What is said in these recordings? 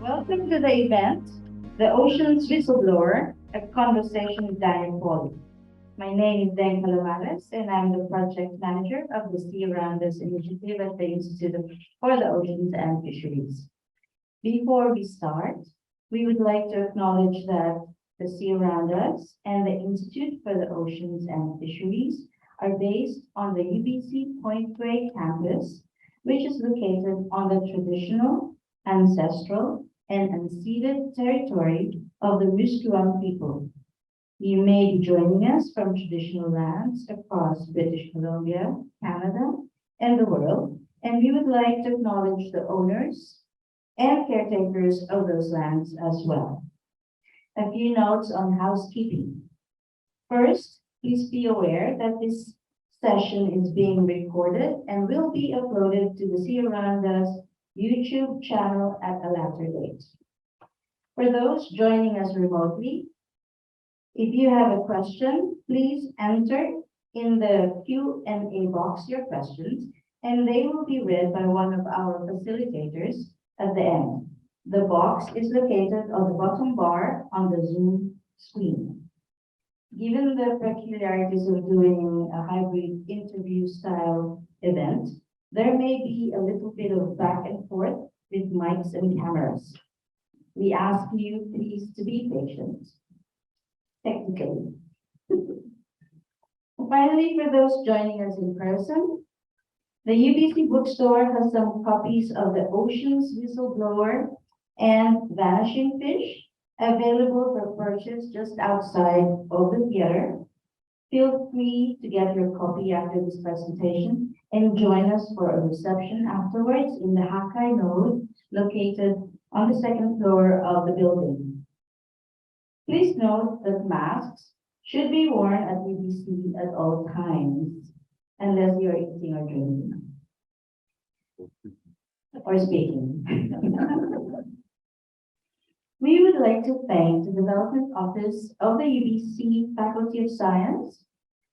Welcome to the event, the Oceans Whistleblower, a conversation with Daniel Pauly. My name is Dan Calamares, and I'm the project manager of the Sea Around Us initiative at the Institute for the Oceans and Fisheries. Before we start, we would like to acknowledge that the Sea Around Us and the Institute for the Oceans and Fisheries are based on the UBC Point Grey campus, which is located on the traditional, ancestral, and unceded territory of the Whistleblower people. You may be joining us from traditional lands across British Columbia, Canada, and the world, and we would like to acknowledge the owners and caretakers of those lands as well. A few notes on housekeeping. First, please be aware that this session is being recorded and will be uploaded to the Sea Around Us YouTube channel at a later date. For those joining us remotely, if you have a question, please enter in the Q&A box your questions, and they will be read by one of our facilitators at the end. The box is located on the bottom bar on the Zoom screen. Given the peculiarities of doing a hybrid interview style event, there may be a little bit of back and forth with mics and cameras. We ask you please to be patient, technically. Finally, for those joining us in person, the UBC bookstore has some copies of the Oceans Whistleblower and Vanishing Fish available for purchase just outside of the theater. Feel free to get your copy after this presentation and join us for a reception afterwards in the Hakai node located on the second floor of the building. Please note that masks should be worn at UBC at all times, unless you're eating or drinking or speaking. We would like to thank the Development Office of the UBC Faculty of Science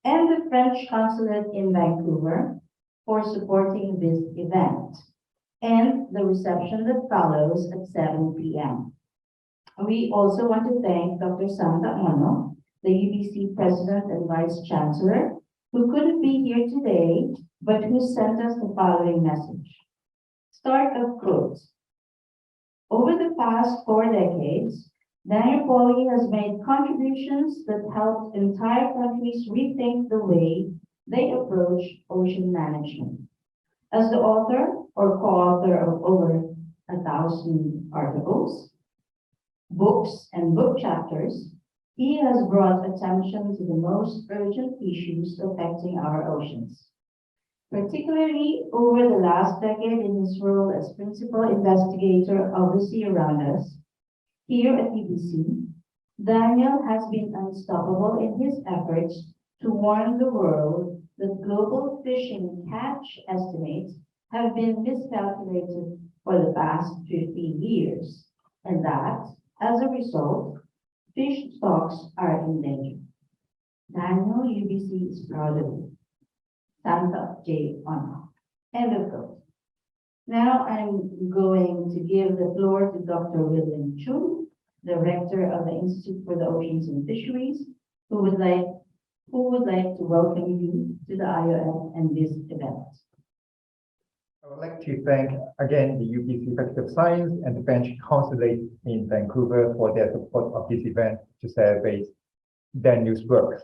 and the French Consulate in Vancouver for supporting this event and the reception that follows at 7 p.m. We also want to thank Dr. Santa Ono, the UBC President and Vice Chancellor, who couldn't be here today, but who sent us the following message. Start of quote. Over the past 4 decades, Daniel Pauly has made contributions that helped entire countries rethink the way they approach ocean management. As the author or co-author of over 1,000 articles, books, and book chapters, he has brought attention to the most urgent issues affecting our oceans. Particularly over the last decade in his role as principal investigator of the Sea Around Us, here at UBC, Daniel has been unstoppable in his efforts to warn the world that global fishing catch estimates have been miscalculated for the past 50 years, and that, as a result, fish stocks are in danger. Daniel, UBC is proud of you. Santa J. Ono. End of quote. Now I'm going to give the floor to Dr. William Chung, Director of the Institute for the Oceans and Fisheries, who would like to welcome you to the IOF and this event. I would like to thank again the UBC Faculty of Science and the French Consulate in Vancouver for their support of this event to celebrate Daniel's work.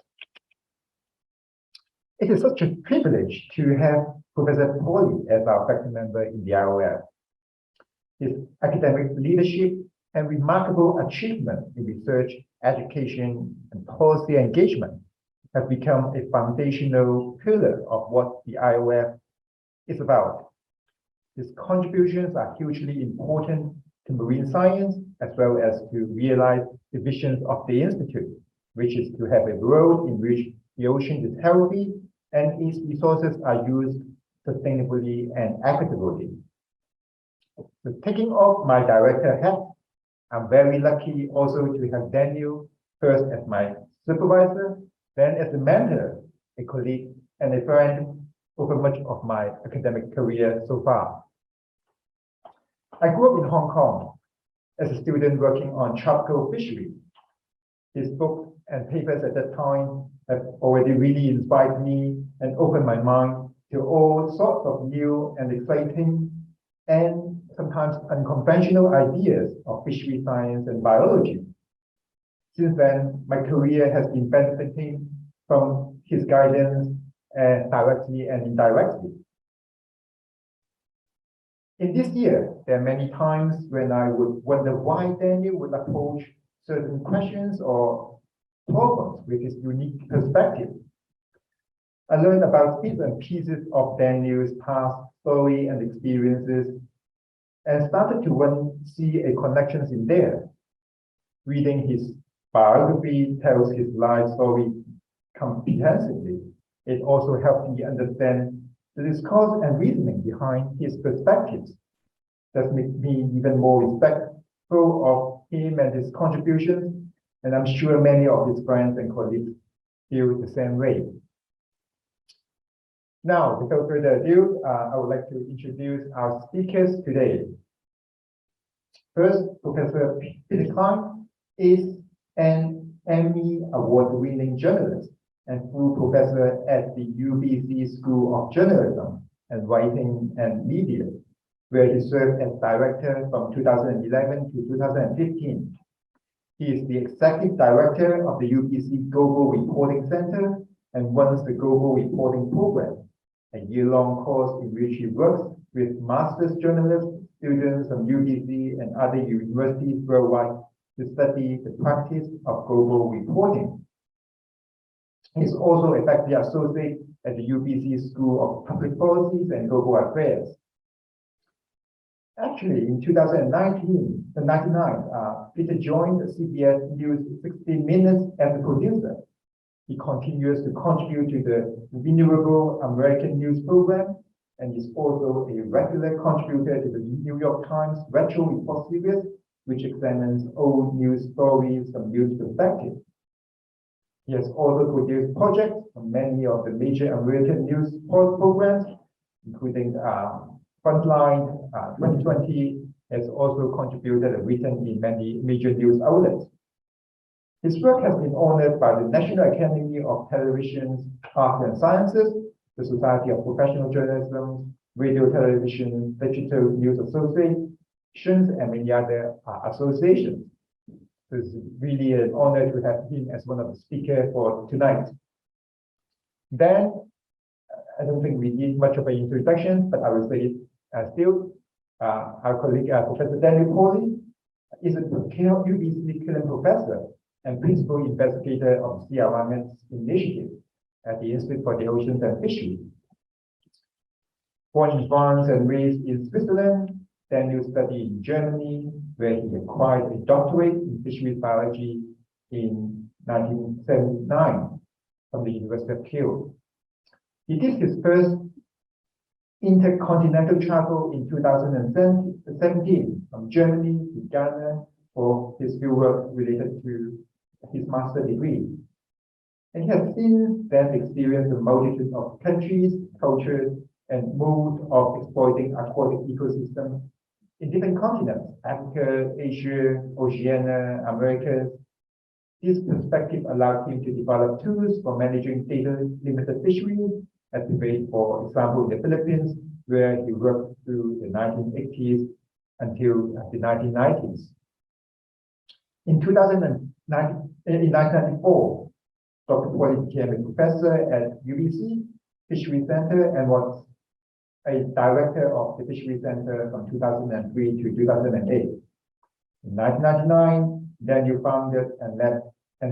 It is such a privilege to have Professor Pauly as our faculty member in the IOF. His academic leadership and remarkable achievement in research, education, and policy engagement have become a foundational pillar of what the IOF is about. His contributions are hugely important to marine science as well as to realize the visions of the Institute, which is to have a world in which the ocean is healthy and its resources are used sustainably and equitably. So taking off my director hat, I'm very lucky also to have Daniel first as my supervisor, then as a mentor, a colleague, and a friend over much of my academic career so far. I grew up in Hong Kong, as a student working on tropical fisheries. His books and papers at that time have already really inspired me and opened my mind to all sorts of new and exciting and sometimes unconventional ideas of fishery science and biology. Since then, my career has been benefiting from his guidance directly and indirectly. In this year, there are many times when I would wonder why Daniel would approach certain questions or problems with his unique perspective. I learned about bits and pieces of Daniel's past story and experiences and started to see a connections in there. Reading his biography tells his life story comprehensively. It also helped me understand the discourse and reasoning behind his perspectives. That makes me even more respectful of him and his contributions, and I'm sure many of his friends and colleagues feel the same way. Now, without further ado, I would like to introduce our speakers today. First, Professor Peter Klein is an Emmy Award-winning journalist and full professor at the UBC School of Journalism and Writing and Media, where he served as director from 2011 to 2015. He is the executive director of the UBC Global Reporting Center and runs the Global Reporting Program, a year-long course in which he works with master's journalists, students from UBC and other universities worldwide to study the practice of global reporting. He is also a faculty associate at the UBC School of Public Policies and Global Affairs. Actually, in 2019, Peter joined CBS News 60 Minutes as a producer. He continues to contribute to the venerable American news program and is also a regular contributor to the New York Times Retro Report series, which examines old news stories from news perspective. He has also produced projects on many of the major American news programs, including Frontline 2020, has also contributed and written in many major news outlets. His work has been honored by the National Academy of Television, Arts and Sciences, the Society of Professional Journalism, Radio, Television, Digital News Associations, and many other associations. So it's really an honor to have him as one of the speakers for tonight. Then, I don't think we need much of an introduction, but I will say it still. Our colleague, Professor Daniel Pauly, is a UBC Killen professor and principal investigator of CRMS initiative at the Institute for the Oceans and Fisheries. Born in France and raised in Switzerland, Daniel studied in Germany, where he acquired a doctorate in fisheries biology in 1979 from the University of Kiel. He did his first intercontinental travel in 2017 from Germany to Ghana for his fieldwork related to his master's degree. And he has since then experienced a multitude of countries, cultures, and modes of exploiting aquatic ecosystems in different continents, Africa, Asia, Oceania, Americas. This perspective allowed him to develop tools for managing data-limited fisheries, activate, for example, in the Philippines, where he worked through the 1980s until the 1990s. In 1994, Dr. Pauly became a professor at UBC Fisheries Center and was a director of the Fisheries Center from 2003 to 2008. In 1999, Daniel founded and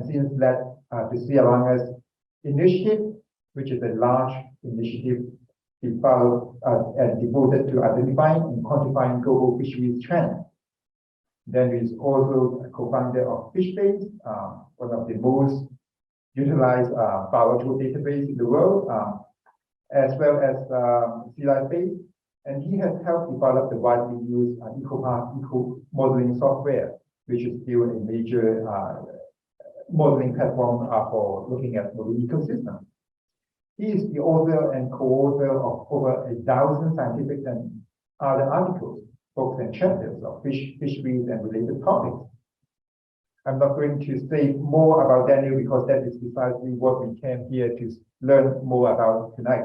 since led the CRMS initiative, which is a large initiative developed and devoted to identifying and quantifying global fisheries trends. Daniel is also a co-founder of FishBase, one of the most utilized biological database in the world, as well as Sea Life Base, and he has helped develop the widely used eco modeling software, which is still a major modeling platform for looking at marine ecosystems. He is the author and co-author of over 1,000 scientific and other articles books and chapters of fisheries and related topics. I'm not going to say more about Daniel because that is precisely what we came here to learn more about tonight.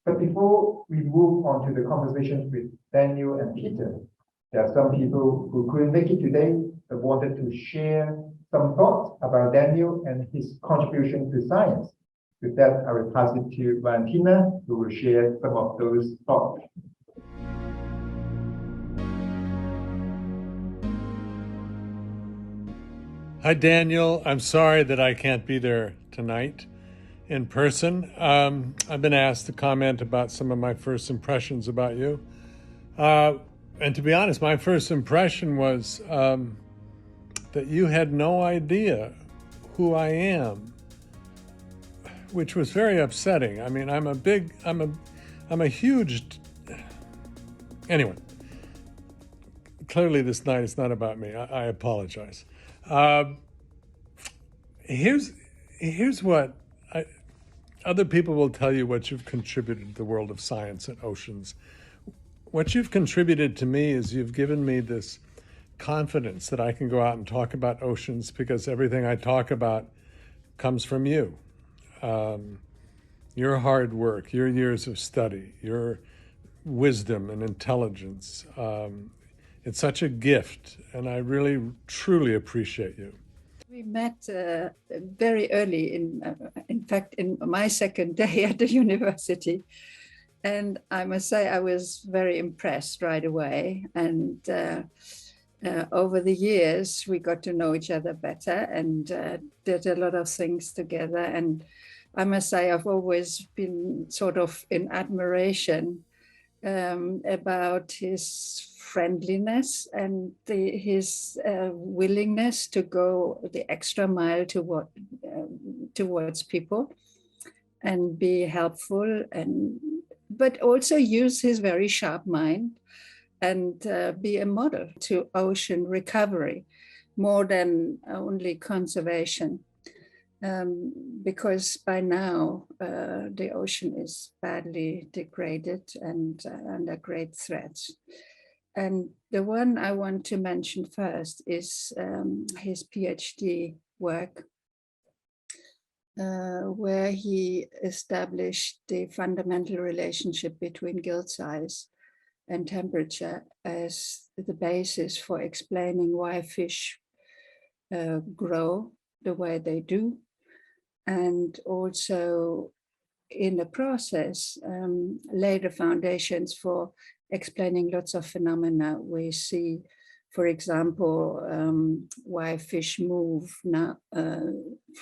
But before we move on to the conversations with Daniel and Peter, there are some people who couldn't make it today but wanted to share some thoughts about Daniel and his contribution to science. With that, I will pass it to Valentina, who will share some of those thoughts. Hi, Daniel. I'm sorry that I can't be there tonight in person. I've been asked to comment about some of my first impressions about you. And to be honest, my first impression was that you had no idea who I am, which was very upsetting. I mean, I'm a huge, anyway, clearly this night is not about me. I apologize. Here's what other people will tell you what you've contributed to the world of science and oceans. What you've contributed to me is you've given me this confidence that I can go out and talk about oceans because everything I talk about comes from you. Your hard work, your years of study, your wisdom and intelligence. It's such a gift, and I really, truly appreciate you. We met very early, in fact, in my second day at the university. And I must say, I was very impressed right away. And over the years, we got to know each other better and did a lot of things together. And I must say, I've always been sort of in admiration about his friendliness and his willingness to go the extra mile towards people and be helpful, but also use his very sharp mind and be a model to ocean recovery more than only conservation. Because by now the ocean is badly degraded and under great threat. And the one I want to mention first is his PhD work, where he established the fundamental relationship between gill size and temperature as the basis for explaining why fish grow the way they do. And also in the process, lay the foundations for explaining lots of phenomena. We see, for example, why fish move now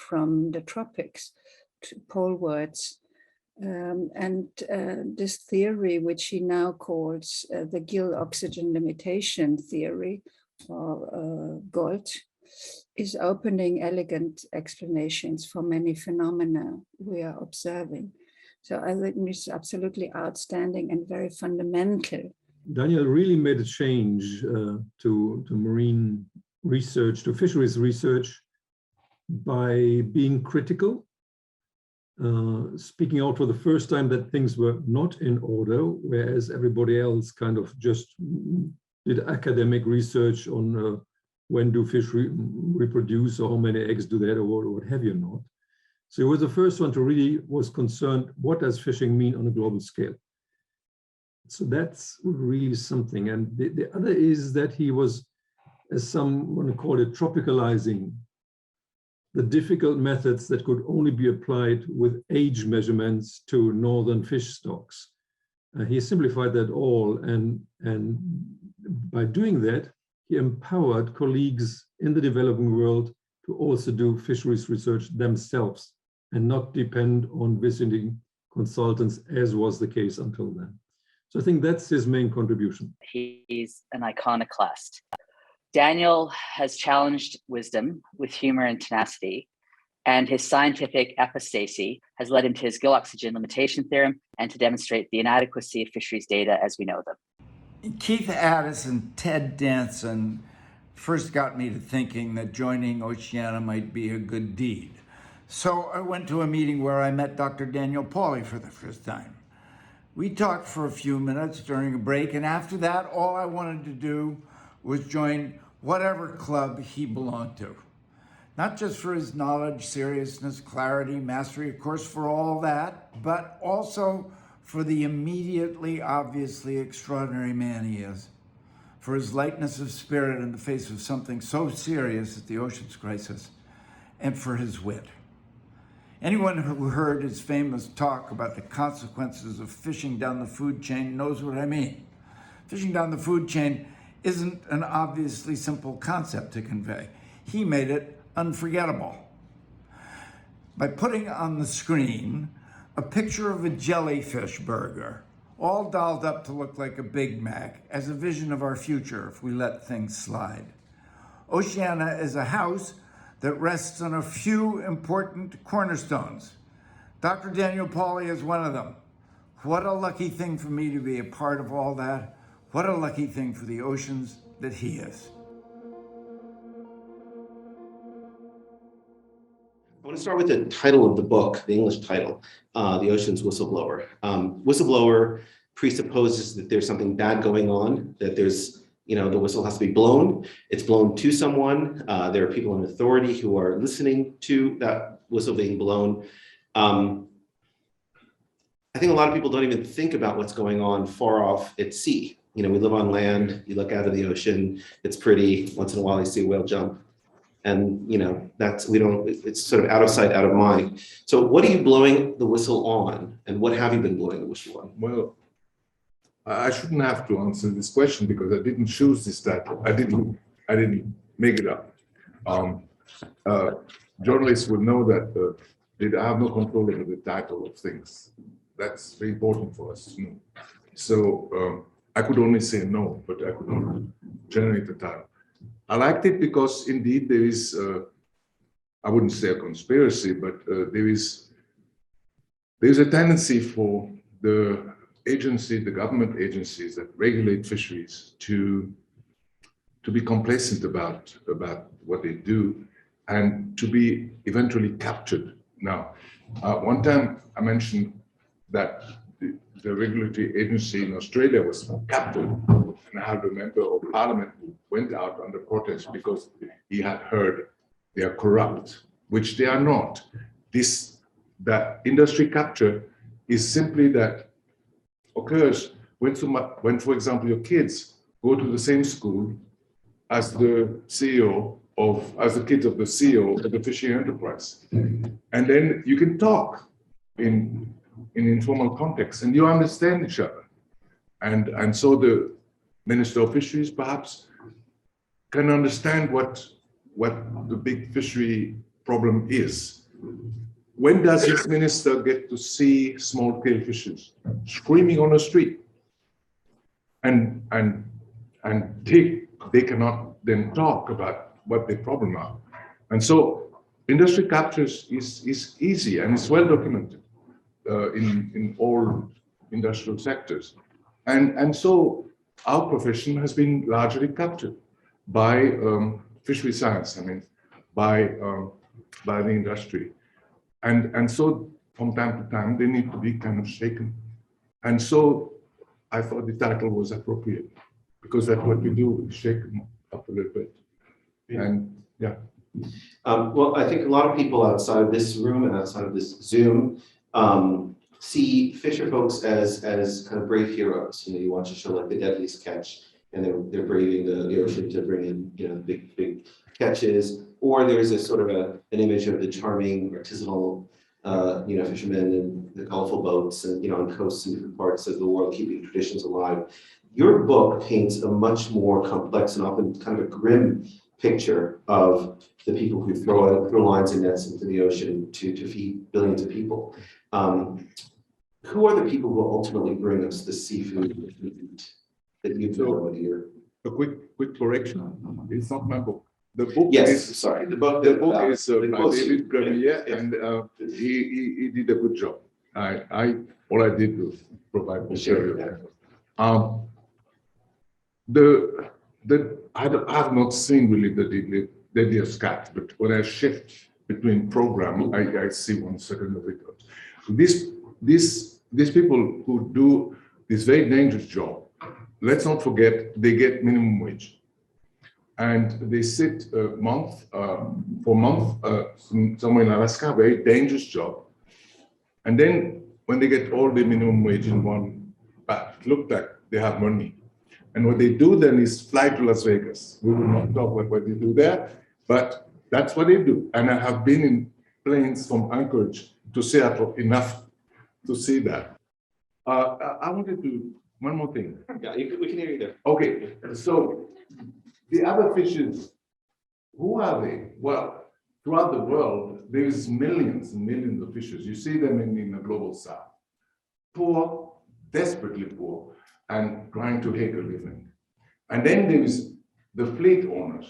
from the tropics to poleward. And this theory, which he now calls the gill oxygen limitation theory, or GOLT, is opening elegant explanations for many phenomena we are observing. So I think it's absolutely outstanding and very fundamental. Daniel really made a change to marine research, to fisheries research, by being critical, speaking out for the first time that things were not in order, whereas everybody else kind of just did academic research on when do fish reproduce, or how many eggs do they have, or what have you not. So he was the first one to really was concerned, what does fishing mean on a global scale? So that's really something. And the other is that he was, as some want to call it, tropicalizing the difficult methods that could only be applied with age measurements to northern fish stocks. He simplified that all, and by doing that, he empowered colleagues in the developing world to also do fisheries research themselves and not depend on visiting consultants, as was the case until then. So I think that's his main contribution. He's an iconoclast. Daniel has challenged wisdom with humor and tenacity, and his scientific epistasy has led him to his gill oxygen limitation theorem and to demonstrate the inadequacy of fisheries data as we know them. Keith Addis and Ted Danson first got me to thinking that joining Oceana might be a good deed. So I went to a meeting where I met Dr. Daniel Pauly for the first time. We talked for a few minutes during a break, and after that, all I wanted to do was join whatever club he belonged to. Not just for his knowledge, seriousness, clarity, mastery, of course, for all that, but also for the immediately, obviously extraordinary man he is, for his lightness of spirit in the face of something so serious as the oceans crisis, and for his wit. Anyone who heard his famous talk about the consequences of fishing down the food chain knows what I mean. Fishing down the food chain isn't an obviously simple concept to convey. He made it unforgettable by putting on the screen a picture of a jellyfish burger, all dolled up to look like a Big Mac, as a vision of our future if we let things slide. Oceana is a house that rests on a few important cornerstones. Dr. Daniel Pauly is one of them. What a lucky thing for me to be a part of all that. What a lucky thing for the oceans that he is. I want to start with the title of the book, the English title, The Oceans Whistleblower. Whistleblower presupposes that there's something bad going on, that there's, the whistle has to be blown. It's blown to someone. There are people in authority who are listening to that whistle being blown. I think a lot of people don't even think about what's going on far off at sea. We live on land, you look out of the ocean, it's pretty, once in a while you see a whale jump. And it's sort of out of sight, out of mind. So what are you blowing the whistle on? And what have you been blowing the whistle on? Well, I shouldn't have to answer this question because I didn't choose this title. I didn't make it up. Journalists will know that they have no control over the title of things. That's very important for us to know. So I could only say no, but I could not generate the title. I liked it because indeed there is, I wouldn't say a conspiracy, but there's a tendency for the government agencies that regulate fisheries to be complacent about what they do and to be eventually captured. Now, one time I mentioned that the regulatory agency in Australia was captured, and I had a member of parliament who went out under protest because he had heard they are corrupt, which they are not. That industry capture is simply that occurs when, for example, your kids go to the same school as the as the kids of the CEO of the fishing enterprise. And then you can talk in informal context and you understand each other. And so the Minister of Fisheries perhaps can understand what the big fishery problem is. When does this minister get to see small-scale fishers screaming on the street? And they cannot then talk about what the problem are. And so industry captures is easy and it's well documented in all industrial sectors. And so our profession has been largely captured by fishery science, by the industry. And so from time to time, they need to be kind of shaken. And so I thought the title was appropriate because that's what we do, we shake them up a little bit. And yeah. Well, I think a lot of people outside of this room and outside of this Zoom see fisher folks as kind of brave heroes. You watch a show like The Deadliest Catch, and they're braving the ocean to bring in big catches. Or there's a sort of an image of the charming artisanal fishermen in the colorful boats and on coasts in different parts of the world, keeping traditions alive. Your book paints a much more complex and often kind of a grim picture of the people who throw lines and nets into the ocean to feed billions of people. Who are the people who ultimately bring us the seafood that you developed here? A quick correction. It's not my book. The book Yes, is sorry. The book is by David Grenier, yeah. and he did a good job. All I did was provide material. I have not seen really the Deadliest Catch, but when I shift between program, I see 1 second of it. This these people who do this very dangerous job, let's not forget they get minimum wage. And they sit for a month somewhere in Alaska, very dangerous job. And then when they get all the minimum wage in one bat, it looked like they have money. And what they do then is fly to Las Vegas. We will not talk about what they do there, but that's what they do. And I have been in planes from Anchorage to Seattle enough to see that. I wanted to, one more thing. Yeah, we can hear you there. Okay, so the other fishes, who are they? Well, throughout the world, there's millions and millions of fishes. You see them in the global south. Poor, desperately poor, and trying to make a living. And then there's the fleet owners,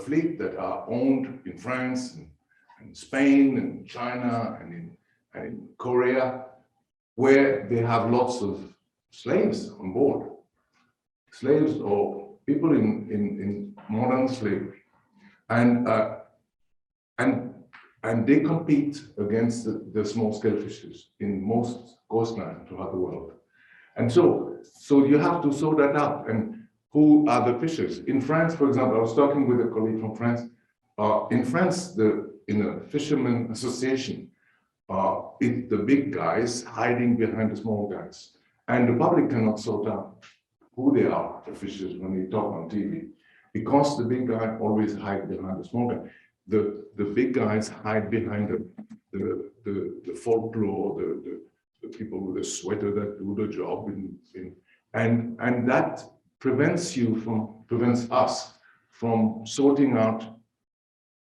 fleet that are owned in France and Spain and China and in Korea, where they have lots of slaves on board. Slaves or people in modern slavery. And they compete against the small-scale fishes in most coastlines throughout the world. And so you have to sort that out. And who are the fishers? In France, for example, I was talking with a colleague from France. In France, in a fishermen association, it's the big guys hiding behind the small guys. And the public cannot sort out who they are, the fishers, when they talk on TV. Because the big guy always hides behind the small guy. The big guys hide behind the folklore, the people with the sweater that do the job, and that prevents us from sorting out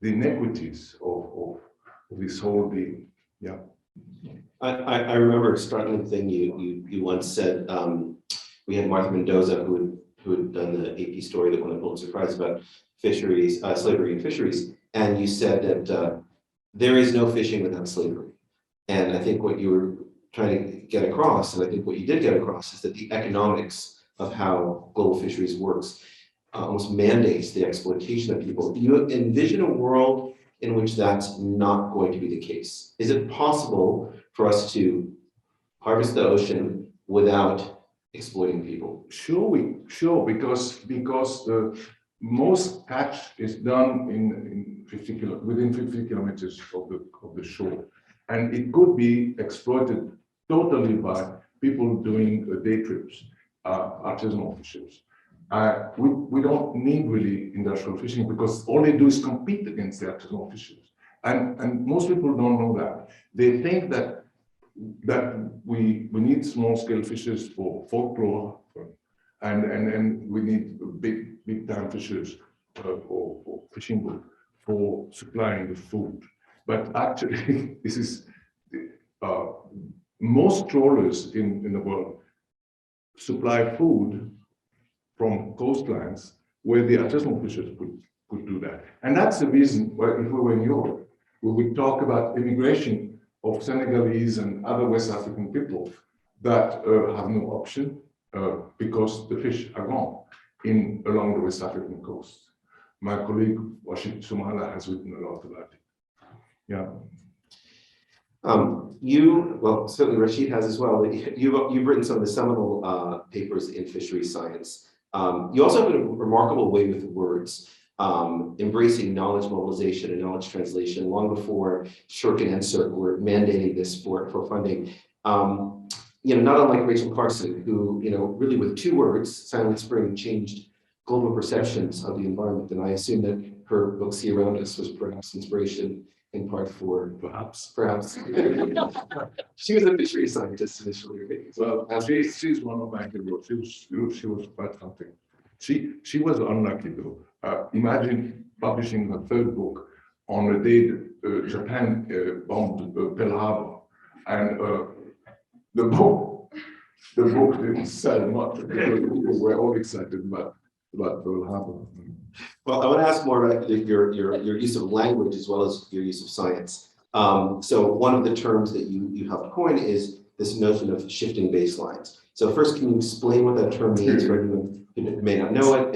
the inequities of this whole deal. Yeah. I remember a startling thing you once said. We had Martha Mendoza who had done the AP story that won the Pulitzer Prize about fisheries, slavery and fisheries, and you said that there is no fishing without slavery. And I think what you were trying to get across, and I think what you did get across, is that the economics of how global fisheries works almost mandates the exploitation of people. Do you envision a world in which that's not going to be the case? Is it possible for us to harvest the ocean without exploiting people? Sure, because the most catch is done within 50 kilometers of the shore, and it could be exploited totally by people doing day trips, artisanal fishers. We don't need really industrial fishing because all they do is compete against the artisanal fishers, and most people don't know that. They think that we need small-scale fishers for folklore, and we need big time fishers or fishing boat for supplying the food. But actually, this is most trawlers in the world supply food from coastlines where the artisanal fishers could do that. And that's the reason why, if we were in Europe, we would talk about immigration of Senegalese and other West African people that have no option because the fish are gone along the West African coast. My colleague Washington Sumala has written a lot about it. Yeah. Well, certainly Rashid has as well. You've written some of the seminal papers in fisheries science. You also have a remarkable way with words, embracing knowledge mobilization and knowledge translation long before Shirk and NSERC were mandating this for funding. Not unlike Rachel Carson, who, really with 2 words, Silent Spring, changed global perceptions of the environment. And I assume that her book, Sea Around Us, was perhaps inspiration in part for perhaps. She was a fisheries scientist initially. Well, she's one of my heroes. She was quite something. She was unlucky though. Imagine publishing her 3rd book on the day that Japan bombed Pearl Harbor, and the book didn't sell much because people were all excited about Pearl Harbor. Well, I want to ask more about your use of language as well as your use of science. So one of the terms that you helped coin is this notion of shifting baselines. So first, can you explain what that term means for anyone who may not know it,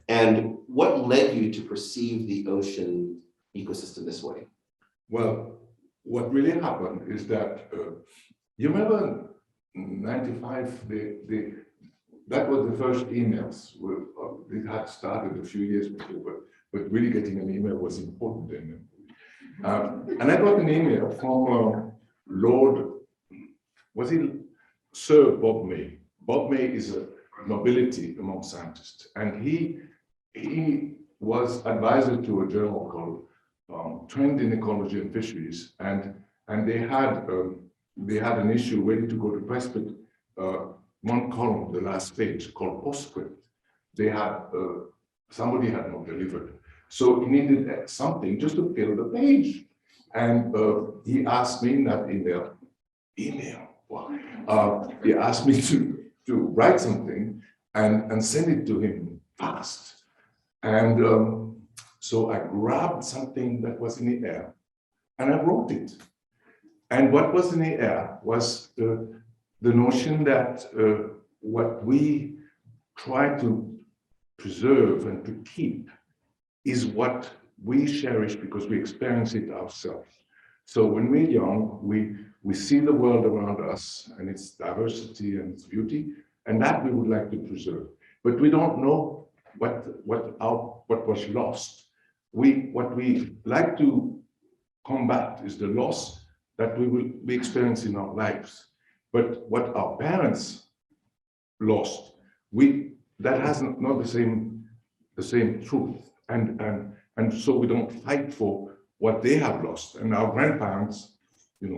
and what led you to perceive the ocean ecosystem this way? Well, what really happened is that You remember 95, that was the first emails. It had started a few years before, but really getting an email was important then. And I got an email from Lord, was he Sir Bob May? Bob May is a nobility among scientists, and he was advisor to a journal called Trend in Ecology and Fisheries, and they had an issue ready to go to press, but one column, the last page, called postscript, they had somebody had not delivered, so he needed something just to fill the page, and he asked me in that email. He asked me to write something and send it to him fast. And so I grabbed something that was in the air and I wrote it. And what was in the air was the notion that what we try to preserve and to keep is what we cherish because we experience it ourselves. So when we're young, we see the world around us and its diversity and its beauty, and that we would like to preserve. But we don't know what was lost. What we like to combat is the loss that we will be experiencing in our lives. But what our parents lost, that has not the same truth. And so we don't fight for what they have lost. And our grandparents, they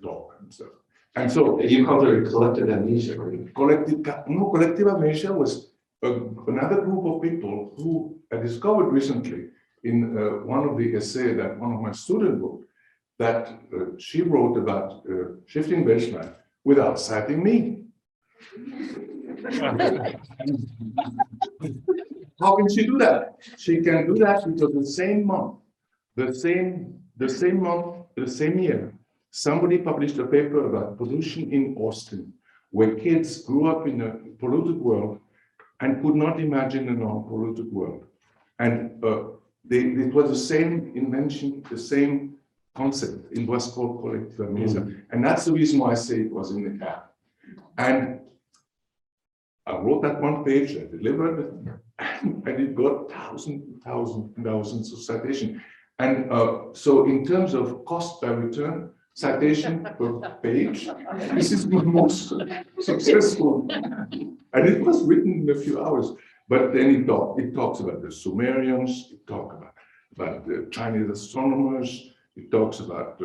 talk and stuff. And so you called it collective amnesia, right? Collective amnesia was another group of people who I discovered recently in one of the essays that one of my students wrote, that she wrote about shifting baseline without citing me. How can she do that? She can do that because the same month, the same year, somebody published a paper about pollution in Austin, where kids grew up in a polluted world and could not imagine a non-polluted world. And it was the same invention, the same concept. It was called collective amnesia. And that's the reason why I say it was in the cap. And I wrote that one page, I delivered it, and it got thousands of citations. And so in terms of cost per return, citation per page, this is the most successful. And it was written in a few hours. But then it talks about the Sumerians, it talks about the Chinese astronomers, it talks about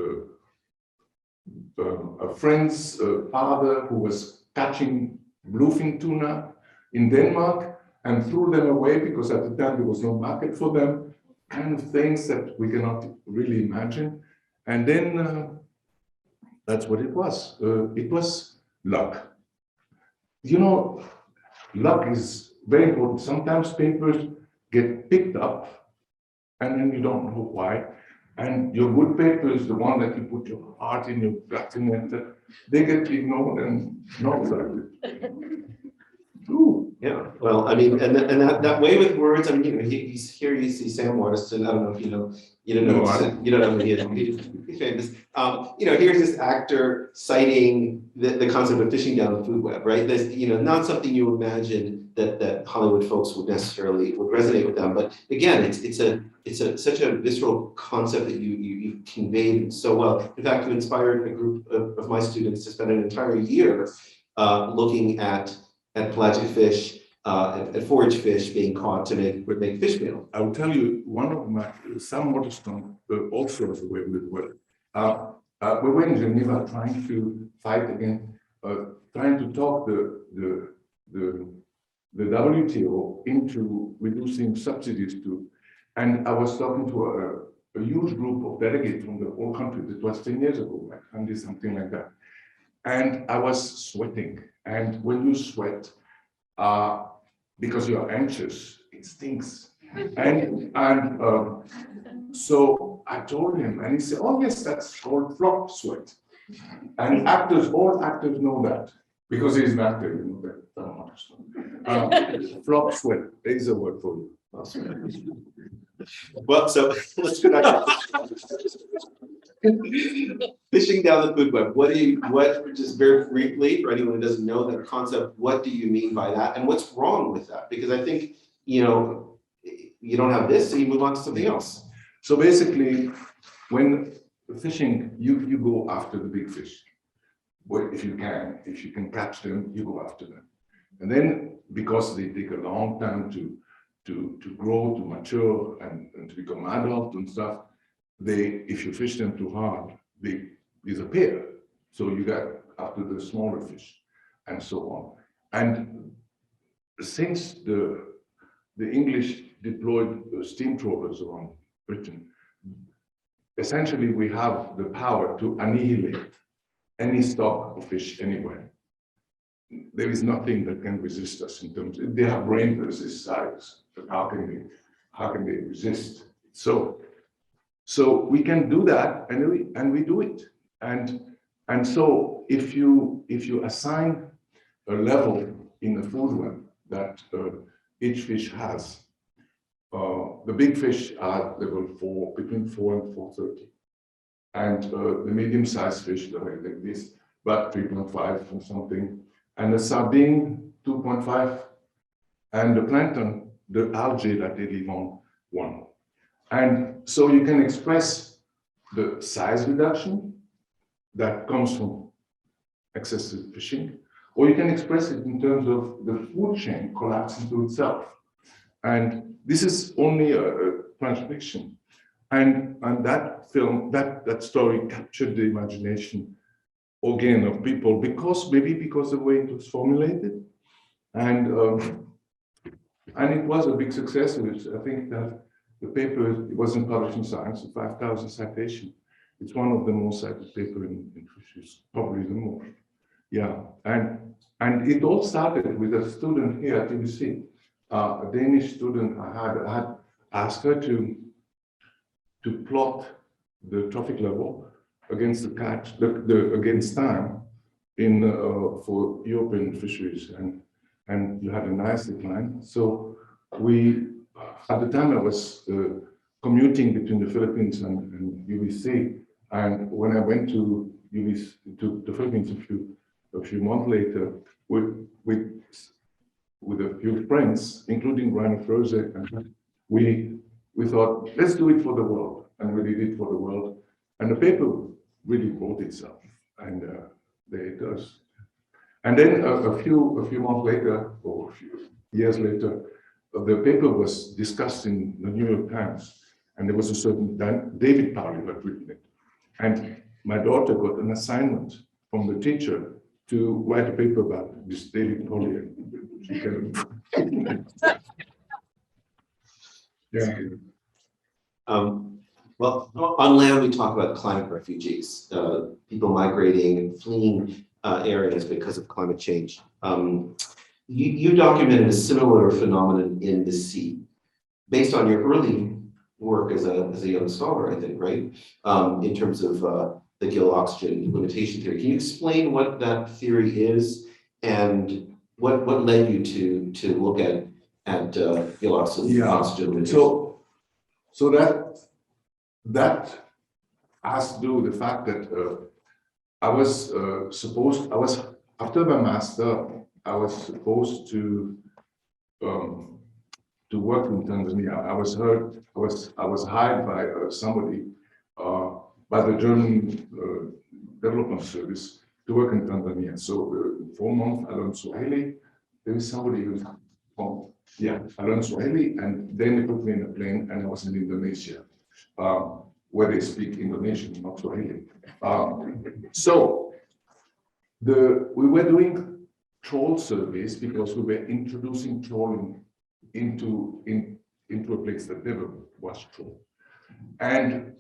a friend's father who was catching bluefin tuna in Denmark and threw them away because at the time there was no market for them, kind of things that we cannot really imagine. And then that's what it was. It was luck. Luck is very important. Sometimes papers get picked up and then you don't know why. And your good paper is the one that you put your heart in, your gut in, and they get ignored and not cited. Yeah, well, I mean, and that way with words, I mean, he's here, you see Sam Waterston, I don't know if you know who he is, he's famous. Here's this actor citing the concept of fishing down the food web, right? There's, not something you imagine that Hollywood folks would resonate with them, but again, it's such a visceral concept that you conveyed so well. In fact, you inspired a group of my students to spend an entire year looking at pelagic fish, at forage fish being caught to make fish meal. I will tell you, one of my, Sam Waterston, also as a way with word. We were in Geneva trying to fight against, trying to talk the WTO into reducing subsidies to, and I was talking to a huge group of delegates from the whole country. It was 10 years ago, like 100, something like that. And I was sweating. And when you sweat, because you're anxious, it stinks. And so I told him, and he said, "Oh yes, that's called flop sweat." And all actors know that because he's an actor, that. Flop sweat. There is a word for you. Well, so let's go back. Fishing down the food web, just very briefly, for anyone who doesn't know that concept, what do you mean by that? And what's wrong with that? Because I think, you don't have this, so you move on to something else. So basically, when fishing, you go after the big fish. Well, if you can catch them, you go after them. And then, because they take a long time to grow, to mature, and to become adult and stuff, if you fish them too hard, they disappear. So you get after the smaller fish, and so on. And since the English deployed steam trawlers around Britain, essentially we have the power to annihilate any stock of fish anywhere. There is nothing that can resist us in terms of, they have brains this size, but how can they resist? So we can do that, and we do it. And so if you assign a level in the food web that each fish has, the big fish are level 4, between 4 and 430. And the medium-sized fish, like this, about 3.5 or something. And the sardine, 2.5. And the plankton, the algae that they live on, 1. And so you can express the size reduction that comes from excessive fishing, or you can express it in terms of the food chain collapsing to itself. And this is only a transfiction. And that film, that story captured the imagination again of people, maybe because of the way it was formulated. And it was a big success. I think that the paper, it wasn't published in Science, 5,000 citation. It's one of the most cited paper in fisheries, probably the most. Yeah, and it all started with a student here at UBC, a Danish student. I had asked her to plot the trophic level against the catch, against time in for European fisheries, and you had a nice decline. So at the time I was commuting between the Philippines and UBC, and when I went to the Philippines a few months later with a few friends, including Rainer Froese, and we thought, let's do it for the world, and we did it for the world, and the paper really wrote itself, and there it does. And then a few months later, or a few years later, the paper was discussed in the New York Times, and there was a certain David Pauly who had written it. And my daughter got an assignment from the teacher to write a paper about this David Pauly. Yeah. Well, on land, we talk about climate refugees, people migrating and fleeing areas because of climate change. You documented a similar phenomenon in the sea, based on your early work as a young scholar, I think, right? In terms of the gill oxygen limitation theory. Can you explain what that theory is and what led you to look at gill oxygen limitation? So that has to do with the fact that after my master, I was supposed to work in Tanzania. I was hired by somebody, by the German Development Service to work in Tanzania. So 4 months I learned Swahili. There is somebody who's I learned Swahili, and then they put me in a plane, and I was in Indonesia, where they speak Indonesian, not Swahili. So we were doing trawl surveys because we were introducing trawling into a place that never was trawled. And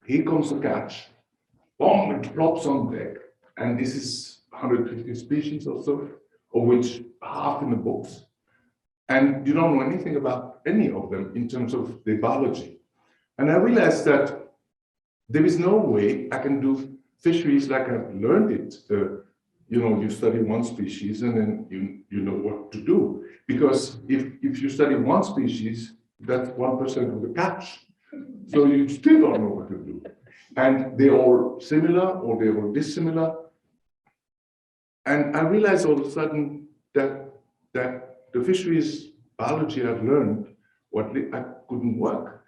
here comes the catch, boom, it drops on deck, and this is 150 species or so, of which half in the books. And you don't know anything about any of them in terms of their biology. And I realized that there is no way I can do fisheries like I've learned it. You study one species and then you know what to do. Because if you study one species, that's 1% of the catch. So you still don't know what to do. And they're all similar or they're all dissimilar. And I realized all of a sudden that the fisheries biology I've learned, I couldn't work.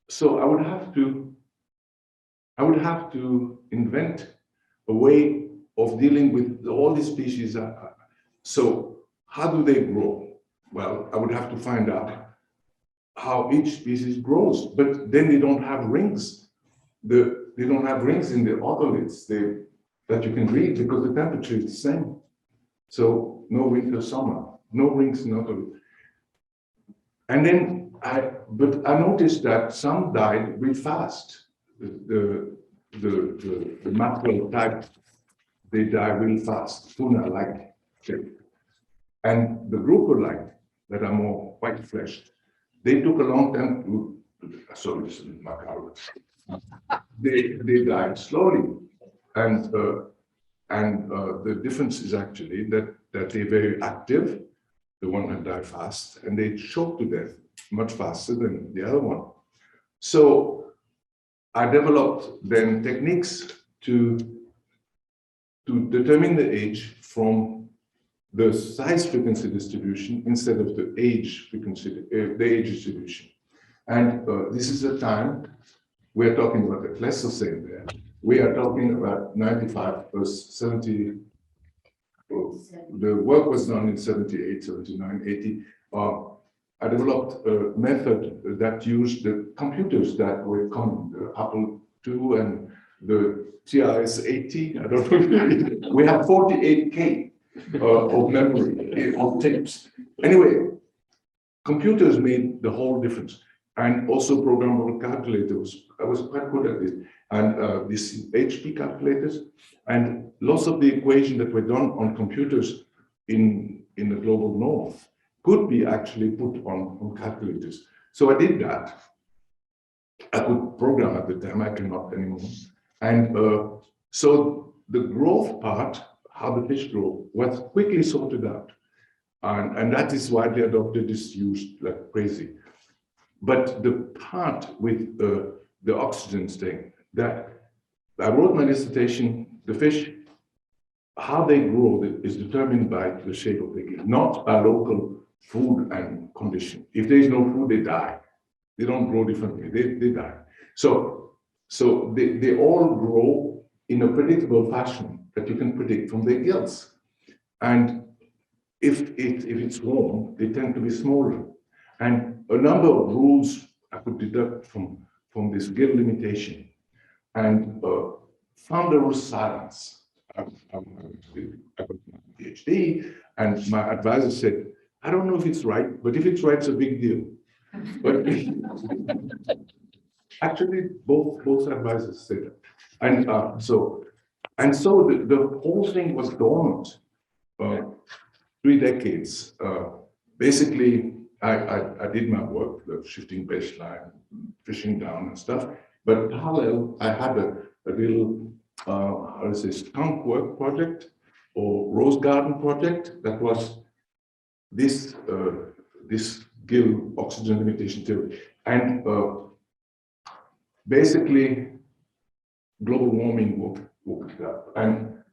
So I would have to invent a way of dealing with all these species. So how do they grow? Well, I would have to find out how each species grows, but then they don't have rings. They don't have rings in the otoliths that you can read because the temperature is the same. So no winter, summer, no rings in otolith. And then I noticed that some died real fast. The mackerel type, they die real fast, tuna-like shape. And the grouper-like, that are more white-fleshed, they took a long time to, sorry, this is mackerel. They died slowly. And the difference is actually that they're very active, the one that died fast, and they choke to death much faster than the other one. So I developed then techniques to determine the age from the size frequency distribution instead of the age frequency, the age distribution. And this is a time we're talking about the Pleistocene there. We are talking about 95 plus 70. The work was done in 78, 79, 80. I developed a method that used the computers that were common, the Apple II and the TIS-80. I don't know. We have 48K of memory on tapes. Anyway, computers made the whole difference. And also programmable calculators. I was quite good at it. And these HP calculators. And lots of the equations that were done on computers in the global north could be actually put on calculators. So I did that. I could program at the time, I cannot anymore. And so the growth part, how the fish grow, was quickly sorted out. And that is widely adopted, is used like crazy. But the part with the oxygen thing, that I wrote my dissertation, the fish, how they grow is determined by the shape of the gill, not by local food and condition. If there is no food, they die. They don't grow differently, they die. So they all grow in a predictable fashion that you can predict from their gills. And if it's warm, they tend to be smaller. And a number of rules I could deduct from this gill limitation. And thunderous silence. I got my PhD, and my advisor said, I don't know if it's right, but if it's right, it's a big deal. But actually, both advisors said that. And so the whole thing was dormant 3 decades. Basically, I did my work, the shifting baseline, fishing down and stuff. But parallel, I had a little, how to say, skunk work project or rose garden project that was this gill oxygen limitation theory. And basically, global warming woke it up. And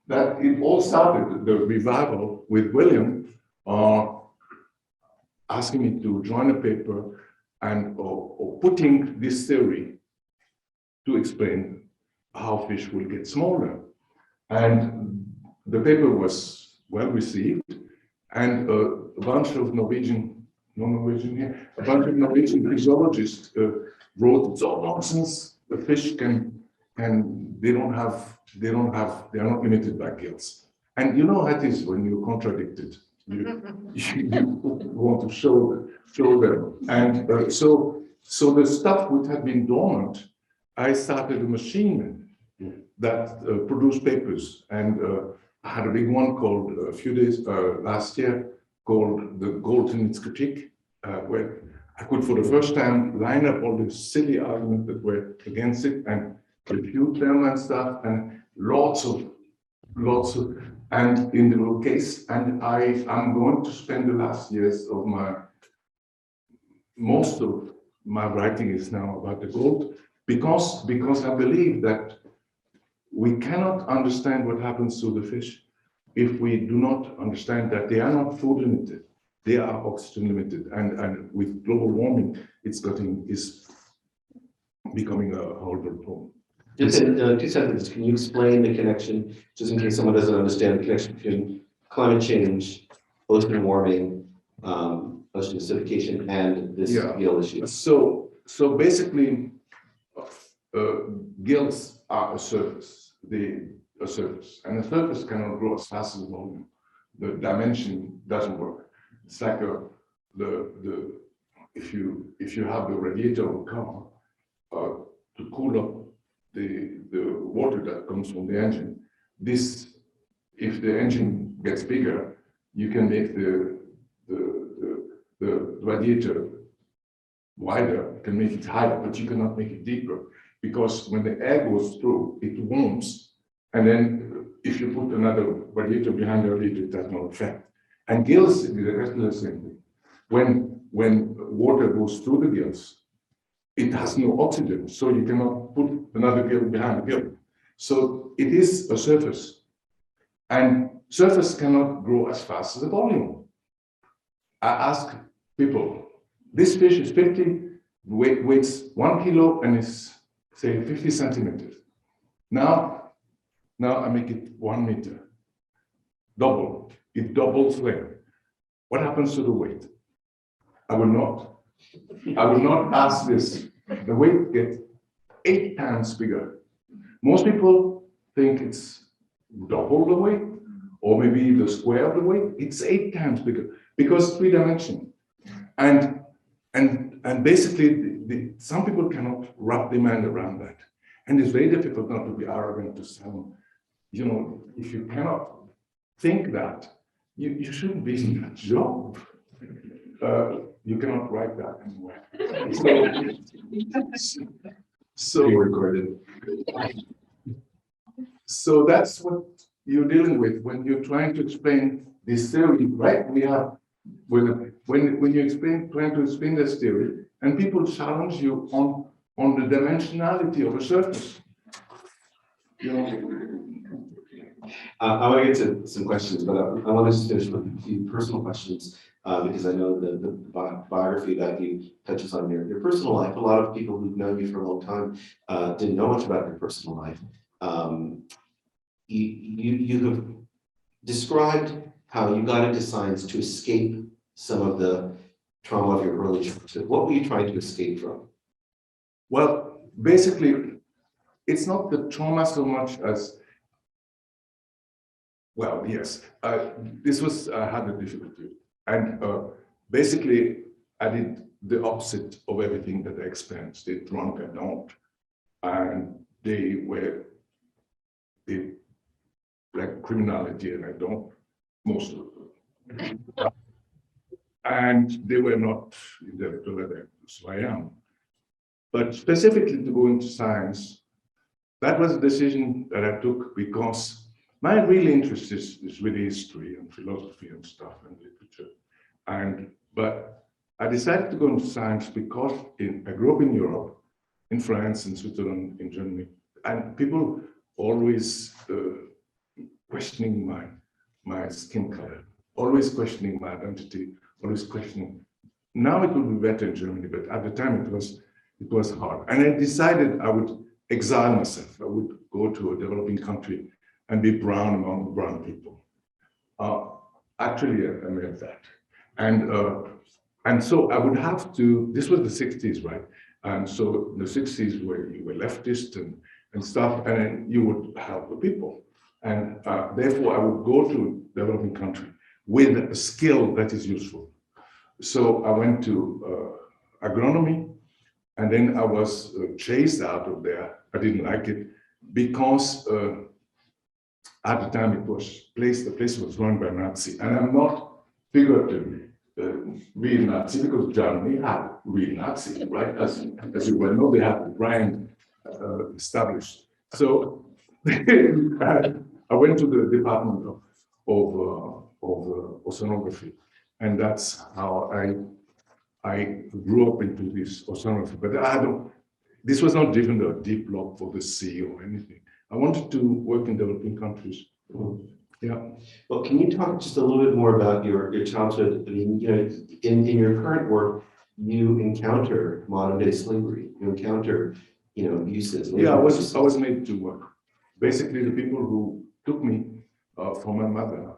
that it all started, the revival with William, asking me to join a paper and or putting this theory to explain how fish will get smaller. And the paper was well received, and a bunch of Norwegian physiologists wrote, it's all nonsense. The fish they are not limited by gills. And you know how it is when you're contradicted. You want to show them. And so the stuff which had been dormant, I started a machine that produced papers. And I had a big one called a few days last year called the Golden Critique, where I could for the first time line up all the silly arguments that were against it and refute them and stuff, and lots of and in the little case, and I'm going to spend the last years of most of my writing is now about the gold, because I believe that we cannot understand what happens to the fish if we do not understand that they are not food limited, they are oxygen limited, and with global warming, it's becoming a horrible problem. Just in 2 sentences, can you explain the connection, just in case someone doesn't understand the connection between climate change, ocean warming, ocean acidification, and this gill issue? So basically, gills are a surface. A surface, and a surface cannot grow as fast as the volume. The dimension doesn't work. It's like if you have the radiator of a car to cool up the water that comes from the engine. If the engine gets bigger, you can make the radiator wider, you can make it higher, but you cannot make it deeper, because when the air goes through, it warms. And then if you put another radiator behind the radiator, it has no effect. And gills is exactly the same thing. When water goes through the gills, it has no oxygen, so you cannot put another gill behind the gill. So it is a surface. And surface cannot grow as fast as the volume. I ask people, this fish is weighs 1 kilo and is, say, 50 centimeters. Now I make it 1 meter, double. It doubles length. What happens to the weight? I will not ask this. The weight gets 8 times bigger. Most people think it's double the weight, or maybe the square of the weight. It's 8 times bigger because 3-dimensional. And basically, some people cannot wrap their mind around that. And it's very difficult not to be arrogant to sound, if you cannot think that, you shouldn't be in that job. You cannot write that anywhere. So Recorded. So that's what you're dealing with when you're trying to explain this theory, right? We have when you trying to explain this theory, and people challenge you on the dimensionality of a surface. I want to get to some questions, but I want to just finish with a few personal questions because I know the biography that you touches on your personal life. A lot of people who've known you for a long time didn't know much about your personal life. You have described how you got into science to escape some of the trauma of your early childhood. What were you trying to escape from? Well, basically, it's not the trauma so much as, well, yes, this was, I had a difficulty. And basically, I did the opposite of everything that I experienced. They drunk, I don't. And they like criminality, and I don't, most of them. And they were not in the level, so I am. But specifically to go into science, that was a decision that I took because my real interest is really history and philosophy and stuff and literature. But I decided to go into science because I grew up in Europe, in France, in Switzerland, in Germany, and people always questioning my skin color, always questioning my identity, always questioning. Now it would be better in Germany, but at the time it was hard. And I decided I would exile myself. I would go to a developing country and be brown among brown people. Actually, I made that. And so I would have to, this was the 60s, right? And so the 60s where you were leftist and stuff, and then you would help the people. And therefore, I would go to a developing country with a skill that is useful. So I went to agronomy, and then I was chased out of there. I didn't like it because at the time the place was run by Nazi, and I'm not figuratively real Nazi because Germany had real Nazi, right? As you well know, they had the brand established. So I went to the department of oceanography, and that's how I I grew up into this oceanography, but this was not driven a deep love for the sea or anything. I wanted to work in developing countries. Yeah. Well, can you talk just a little bit more about your childhood? I mean, in your current work, you encounter modern day slavery. You encounter, abuses. Yeah, I was made to work. Basically, the people who took me from my mother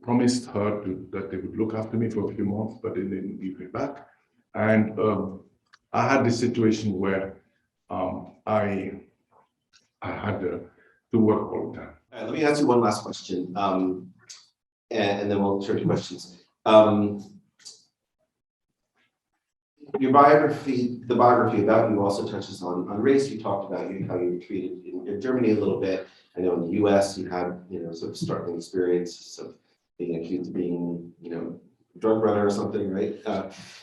promised her that they would look after me for a few months, but they didn't give me back. And I had this situation where I had to work all the time. Let me ask you one last question, and then we'll turn to questions. Your biography, the biography about you also touches on race. You talked about how you were treated in Germany a little bit. I know in the US you had, sort of startling experience of being accused of being, drug runner or something, right?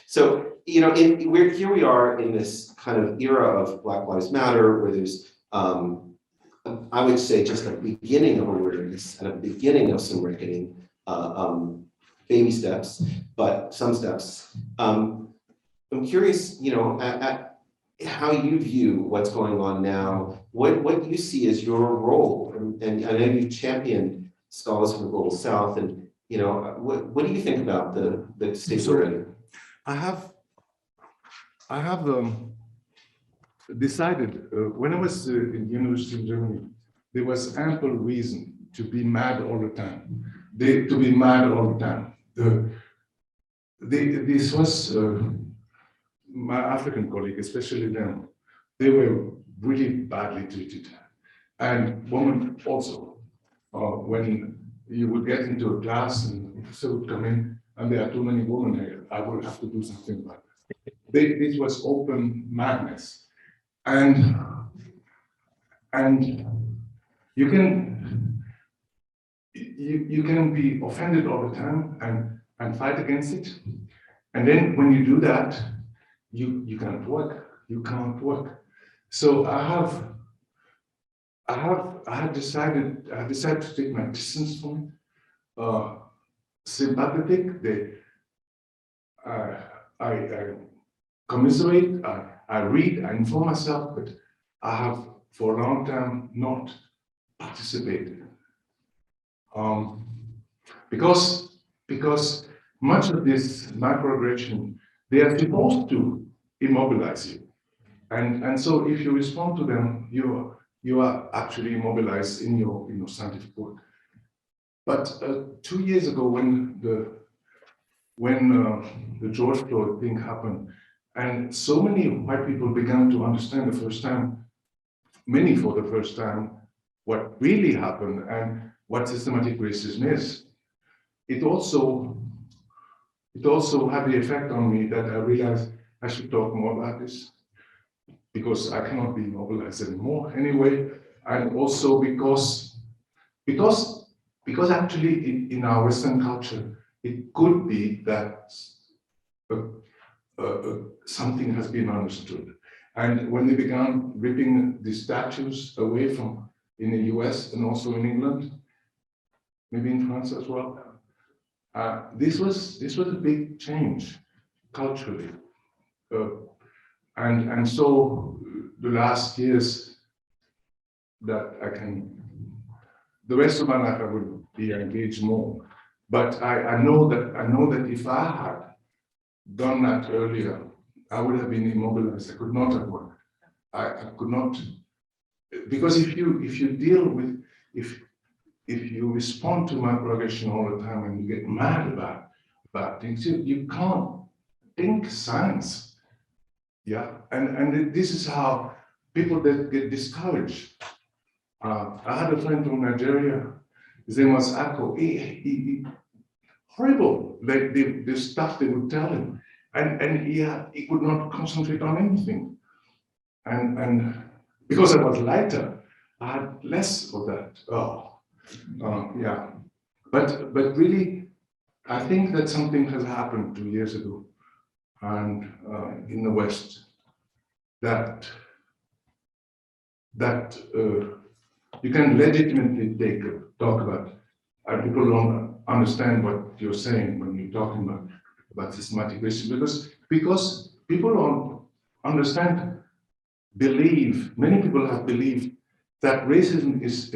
So, here we are in this kind of era of Black Lives Matter, where there's, I would say, just a beginning of awareness and a beginning of some reckoning, baby steps, but some steps. I'm curious, at how you view what's going on now, what you see as your role, and I know you've championed Scholars for the Global South, and what do you think about the state we're in? I have decided when I was in university in Germany, there was ample reason to be mad all the time. This was my African colleague, especially them. They were really badly treated, and women also. When you would get into a class and the professor would come in, and there are too many women here, I will have to do something about it. This was open madness, and you can be offended all the time and fight against it, and then when you do that, you can't work. You can't work. So I have decided to take my distance from it. Sympathetic. I commiserate. I read. I inform myself, but I have for a long time not participated. Because much of this microaggression, they are supposed to immobilize you, and so if you respond to them, you are actually immobilized in your scientific work. But 2 years ago, when the George Floyd thing happened, and so many white people began to understand the first time, many for the first time, what really happened and what systematic racism is, it also had the effect on me that I realized I should talk more about this, because I cannot be mobilized anymore anyway, and also because actually in our Western culture, it could be that something has been understood. And when they began ripping the statues away from in the US and also in England, maybe in France as well, this was a big change culturally. And so the last years that the rest of my life I will be engaged more. But I know that if I had done that earlier, I would have been immobilized. I could not have worked. I could not, because if you deal with, if you respond to microaggression all the time and you get mad about things, you can't think science. Yeah, and this is how people that get discouraged. I had a friend from Nigeria. His name was Akko. He horrible, like the stuff they would tell him, and he could not concentrate on anything. And because I was lighter, I had less of that. Yeah, but really, I think that something has happened 2 years ago, and in the West, that you can legitimately talk about, and people don't understand what you're saying when you're talking about about systematic racism, because people don't understand, many people have believed that racism is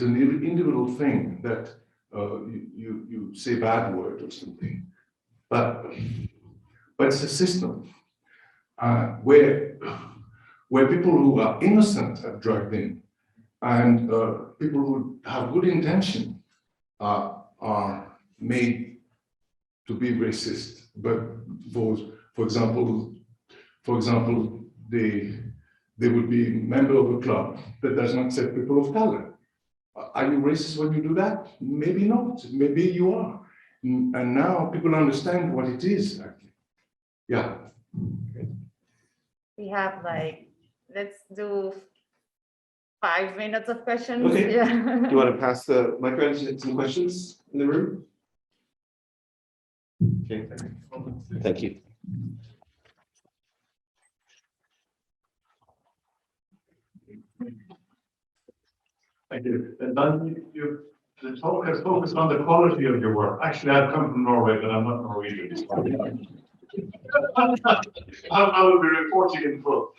an individual thing, that you say bad word or something, but it's a system where people who are innocent are dragged in, and people who have good intention are made to be racist. But for example, they would be a member of a club that does not accept people of color. Are you racist when you do that? Maybe not. Maybe you are. And now people understand what it is, actually. Yeah. We have let's do 5 minutes of questions. Okay. Yeah. You want to pass the mic around to some questions in the room? Okay. Thank you. Thank you. And then the talk has focused on the quality of your work. Actually, I've come from Norway, but I'm not Norwegian. I will be reporting in full.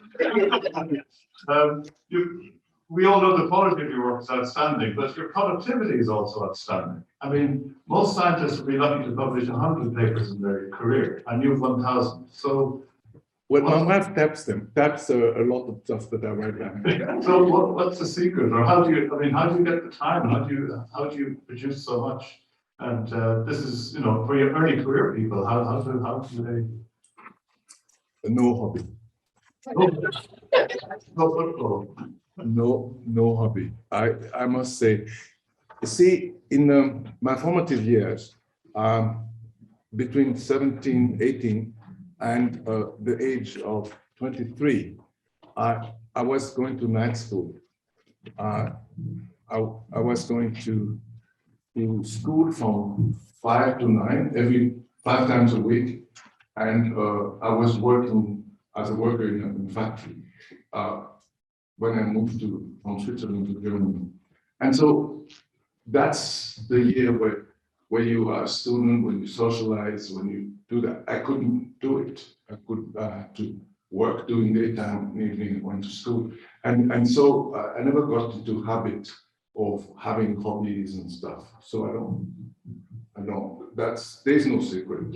We all know the quality of your work is outstanding, but your productivity is also outstanding. I mean, most scientists will be lucky to publish 100 papers in their career, and you've 1,000. So, well, my wife taps a lot of stuff that I write down. So, what's the secret, or how do you get the time? How do you produce so much? And this is, for your early career people, how do they? No hobby. No football. No hobby. I must say, you see, in my formative years, between 17, 18, and the age of 23, I was going to night school. I was going to school from 5 to 9, every 5 times a week, and I was working as a worker in a factory when I moved from Switzerland to Germany. And so that's the year where you are a student, when you socialize, when you do that. I couldn't do it. I had to work during daytime, evening, went to school. And so I never got into habit of having hobbies and stuff. So I don't, there's no secret.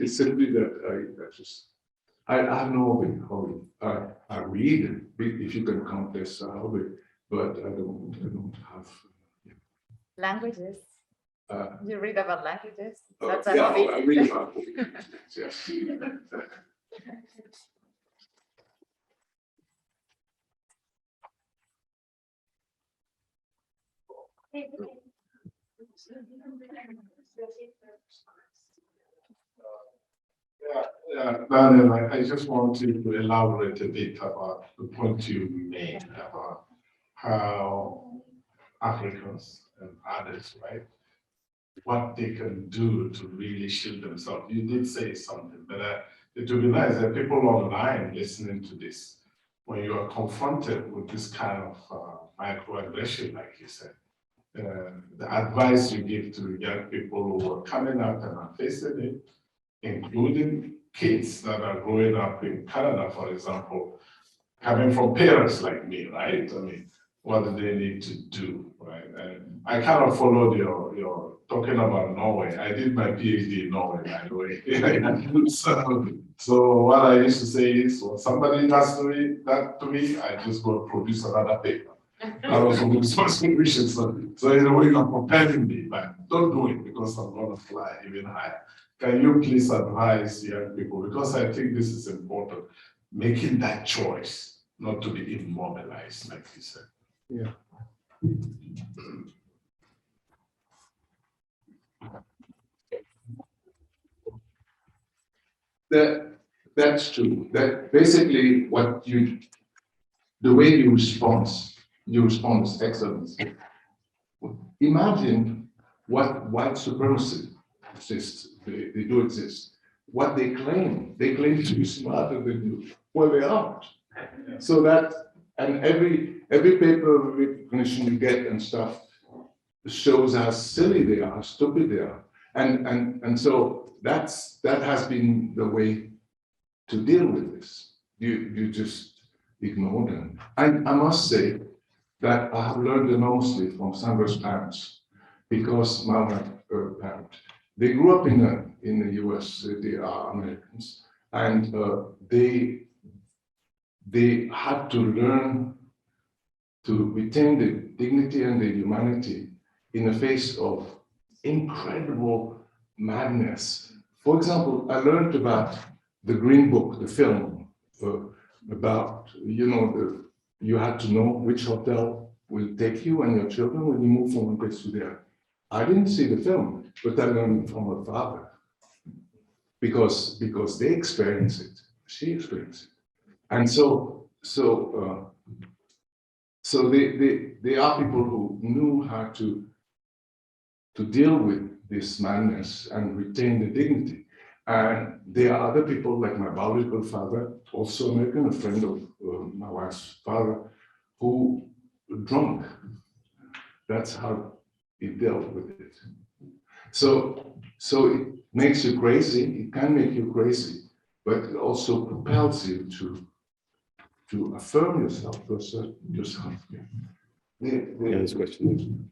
It's simply that I have no hobby. I read, if you can count this hobby, but I don't have. Languages. You read about languages? That's a yeah, hobby. I read about yes. Daniel, I just want you to elaborate a bit about the point you made about how Africans and others, right, what they can do to really shield themselves. You did say something, but it would be nice that people online listening to this, when you are confronted with this kind of microaggression, like you said, the advice you give to young people who are coming out and are facing it, including kids that are growing up in Canada, for example, coming from parents like me, right? I mean, what do they need to do, right? And I kind of followed your talking about Norway. I did my PhD in Norway, by the way. So what I used to say is, when somebody does that to me, I just go produce another paper. That was some solution. So in a way, you're preparing me, but don't do it because I'm going to fly even higher. Can you please advise young people, because I think this is important, making that choice not to be immobilized, like you said. Yeah. That's true. That basically the way you respond is excellent. Imagine what white supremacy exists. They do exist. What they claim to be smarter than you. Well, they aren't. So that, and every paper recognition you get and stuff shows how silly they are, how stupid they are. And so that has been the way to deal with this. You just ignore them. And I must say that I have learned enormously from Sandra's parents, because my parent, they grew up in the US, they are Americans, and they had to learn to retain the dignity and the humanity in the face of incredible madness. For example, I learned about the Green Book, the film, about, you had to know which hotel will take you and your children when you move from one place to the other. I didn't see the film, but I learned it from her father, because they experience it, she experienced it. And so they are people who knew how to deal with this madness and retain the dignity. And there are other people, like my biological father, also American, a friend of my wife's father, who drunk. That's how he dealt with it. So it makes you crazy. It can make you crazy, but it also propels you to affirm yourself, to assert yourself. Yeah, this question.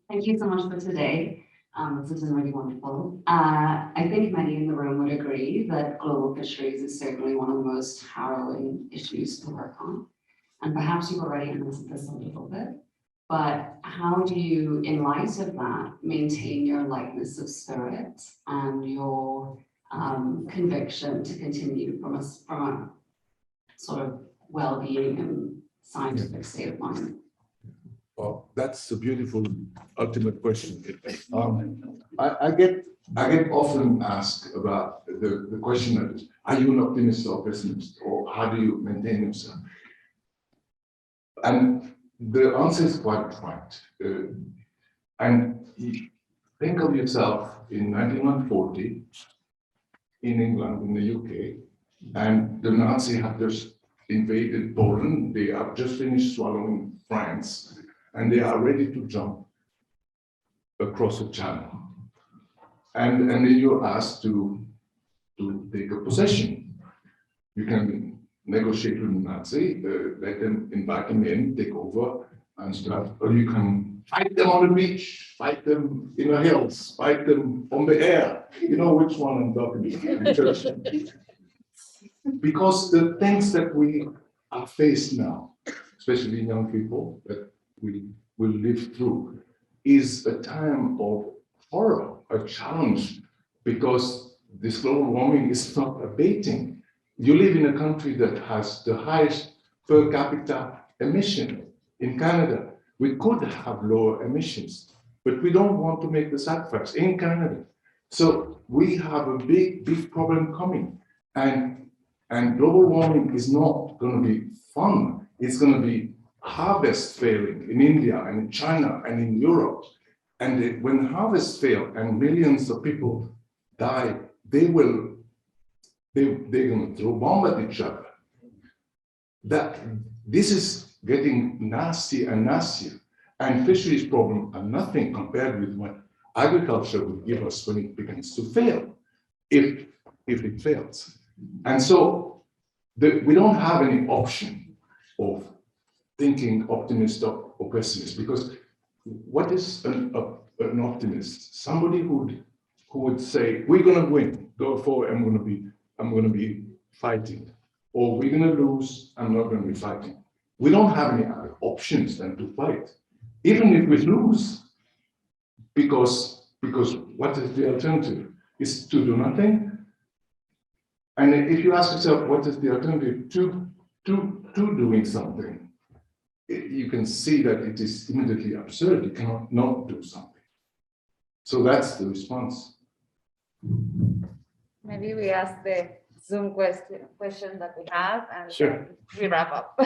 Thank you so much for today. This has been really wonderful. I think many in the room would agree that global fisheries is certainly one of the most harrowing issues to work on. And perhaps you've already answered this a little bit, but how do you, in light of that, maintain your lightness of spirit and your conviction to continue from a sort of well-being and scientific state of mind? Well, that's a beautiful ultimate question. I get often asked about the question that, are you an optimist or pessimist, or how do you maintain yourself? And the answer is quite right. And think of yourself in 1940 in England, in the UK, and the Nazis have just invaded Poland. They have just finished swallowing France, and they are ready to jump across a channel. And then you're asked to take a possession. You can negotiate with the Nazi, let them invite them in, take over and stuff, or you can fight them on the beach, fight them in the hills, fight them on the air. You know which one I'm talking about. Because the things that we are faced now, especially young people, that we will live through, is a time of horror, a challenge, because this global warming is not abating. You live in a country that has the highest per capita emission in Canada. We could have lower emissions, but we don't want to make the sacrifice in Canada. So we have a big problem coming. And global warming is not going to be fun. It's going to be harvest failing in India and in China and in Europe. And when harvests fail and millions of people die, they're going to throw bombs at each other. This is getting nasty and nastier. And fisheries problems are nothing compared with what agriculture will give us when it begins to fail, if it fails. And so we don't have any option of thinking optimist or pessimist, because what is an optimist? Somebody who would say, we're going to win, therefore I'm going to be fighting, or we're going to lose, I'm not going to be fighting. We don't have any other options than to fight, even if we lose, because what is the alternative? Is to do nothing. And if you ask yourself, what is the alternative to doing something? You can see that it is immediately absurd. You cannot not do something. So that's the response. Maybe we ask the Zoom question that we have, and Sure. we wrap up.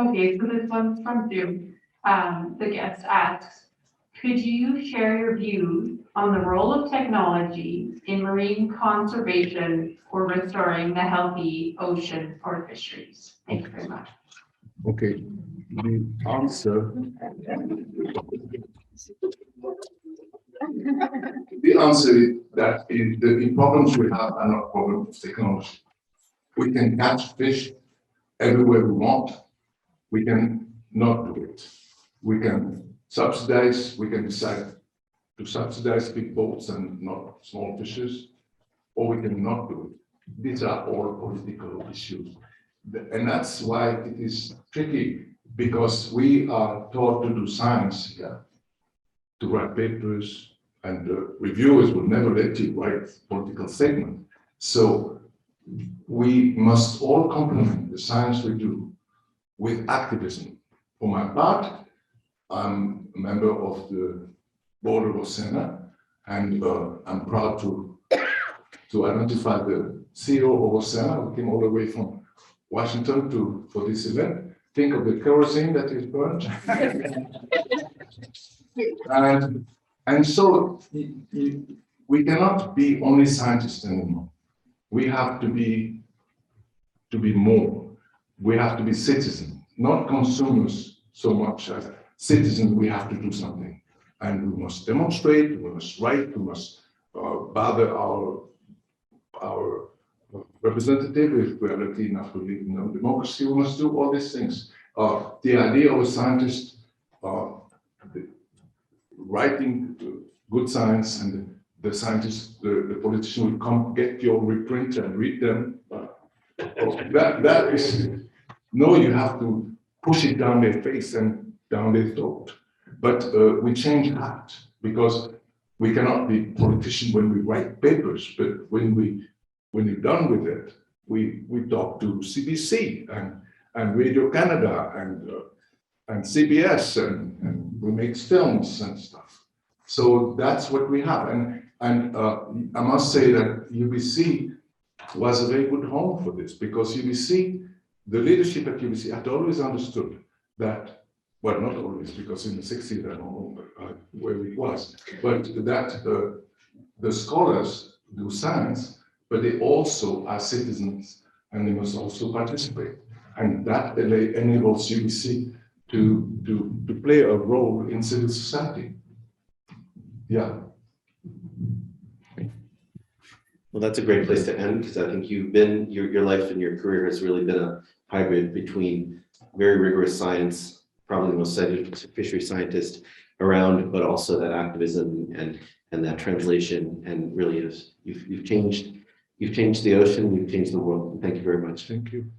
Okay, so this one's from Zoom. The guest asks, Could you share your views on the role of technology in marine conservation or restoring the healthy ocean or fisheries? Thank you very much. Okay, the answer. The answer is that the problems we have are not problems of technology. We can catch fish everywhere we want. We can not do it. We can subsidize, we can decide to subsidize big boats and not small fishes, or we can not do it. These are all political issues. And that's why it is tricky, because we are taught to do science here, to write papers, and reviewers will never let you write political statement. So we must all complement the science we do with activism. For my part, I'm a member of the board of Oceana, and I'm proud to identify the CEO of Oceana, who came all the way from Washington for this event. Think of the kerosene that is burnt. And so we cannot be only scientists anymore. We have to be more. We have to be citizens, not consumers so much as citizens. We have to do something, and we must demonstrate. We must write. We must bother our representative if we are lucky enough to live in a democracy. We must do all these things. The idea of a scientist writing good science, and the scientists, the politician will come get your reprint and read them. That is, no, you have to push it down their face and down their throat. But we change that, because we cannot be politicians when we write papers, but when we're done with it, we talk to CBC and Radio Canada and CBS and we make films and stuff. So that's what we have. And I must say that UBC was a very good home for this, because UBC, the leadership at UBC had always understood that, well, not always, because in the 60s I don't know where it was, but that the scholars do science, but they also are citizens and they must also participate. And that enables UBC to play a role in civil society. Yeah. Well, that's a great place to end, because I think you've been, your life and your career has really been a hybrid between very rigorous science, probably the most cited fishery scientist around, but also that activism and that translation, and really is you've changed the ocean, you've changed the world. Thank you very much. Thank you.